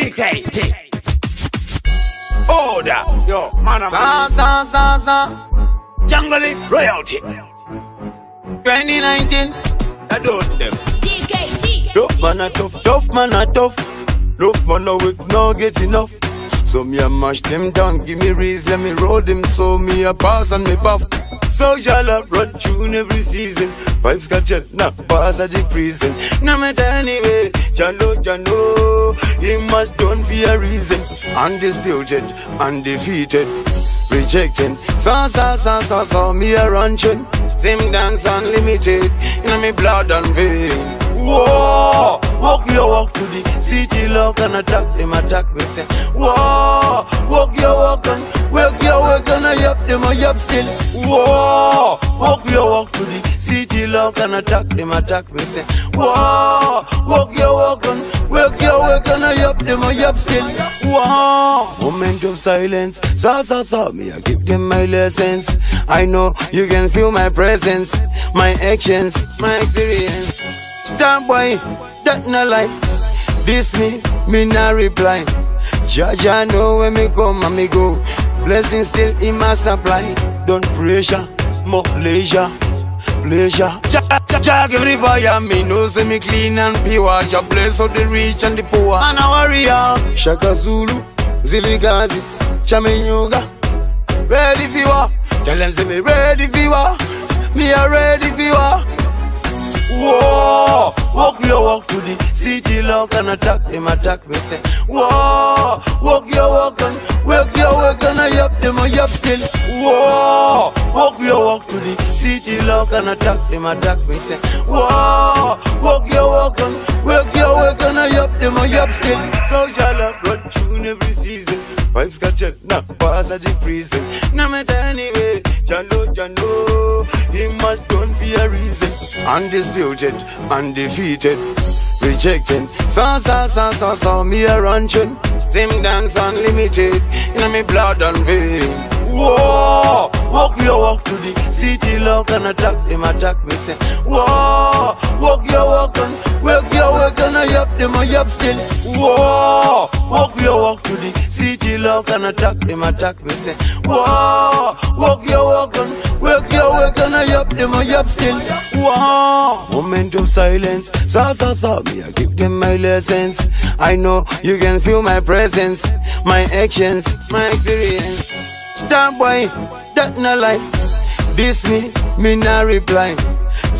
DKT. Order. Yo, man, Jungle royalty. 2019. I don't them. DKT. Tough man a tough, tough man a tough. Tough man a weak, no get enough. So me a mash them down, give me reason, let me roll them. So me a pass and me puff. Social up, run tune every season. Vibes got jet, nah, pass at the prison. No matter anyway, Jano, he must done for a reason. Undisputed, undefeated, rejecting. So, me a run tune. Same dance unlimited, in me blood and vein. Whoa, walk your walk to the city lock and attack them, attack me say. Whoa, walk your walk and work your work and I up them, I up still. Whoa, walk your walk to the city lock and attack them, attack me say. Whoa, walk your walk and work your work and I up them, I up still. Whoa, moment of silence, so, me I give them my lessons. I know you can feel my presence, my actions, my experience. Stand by, that no lie. This me not reply. Jaja know when me come and me go. Blessing still in my supply. Don't pressure, more leisure, pleasure. Jah give the fire, me know say me clean and pure. Jah bless all the rich and the poor. And a warrior, Shaka Zulu, Ziligazi, Chamenyuga. Ready for war, tell them say me ready for war. Me a ready for war. Whoa, walk your walk to the city lock and attack them, attack me say. Whoa, walk your walk and work your work and I up them, I up still. Whoa, walk your walk to the city lock and attack them, attack me say. Whoa, walk your walk and work your work and I up them, I up still. Social up, run tune every season. Vibes got jet, nah, pass at the prison. No matter anyway, Jano, he must done for a reason. Undisputed, undefeated, rejecting. So, me a run tune. Same dance unlimited, in me blood and vein. Whoa, walk your walk to the city lock and attack them, attack me say. Whoa, walk your walk and work your work and I up them, I up still. Whoa, walk your walk to the city lock and attack them, attack me say. Whoa, walk your walk and work your work and I up them, I up still. Whoa, moment of silence, so, me I give them my lessons. I know you can feel my presence, my actions, my experience. Stand by, that no lie. This me not reply.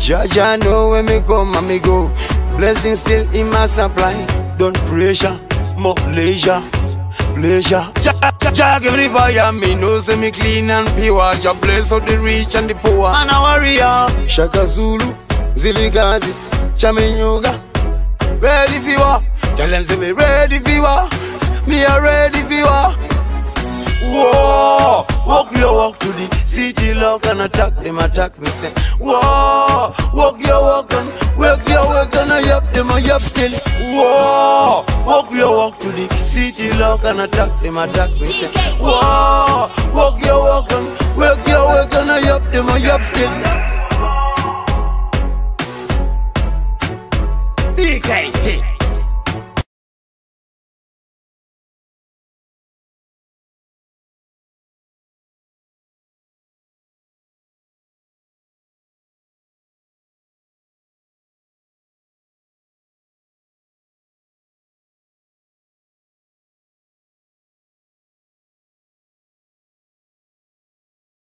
Jaja know when me come and me go. Blessing still in my supply. Don't pressure, more leisure, pleasure. Jah give the fire, me know say me clean and pure. Jah bless all the rich and the poor. And a warrior, Shaka Zulu, Ziligazi, Chamenyuga. Ready for war, tell them say me ready for war. Me a ready for war. Whoa, walk your walk to the city lock and attack them, attack me say. Whoa, walk your walk and work your work and I up them, I up still. Whoa, walk your walk to the city lock and attack them, attack me say. Whoa, walk your walk and work your work and I up them, I up still. DKT.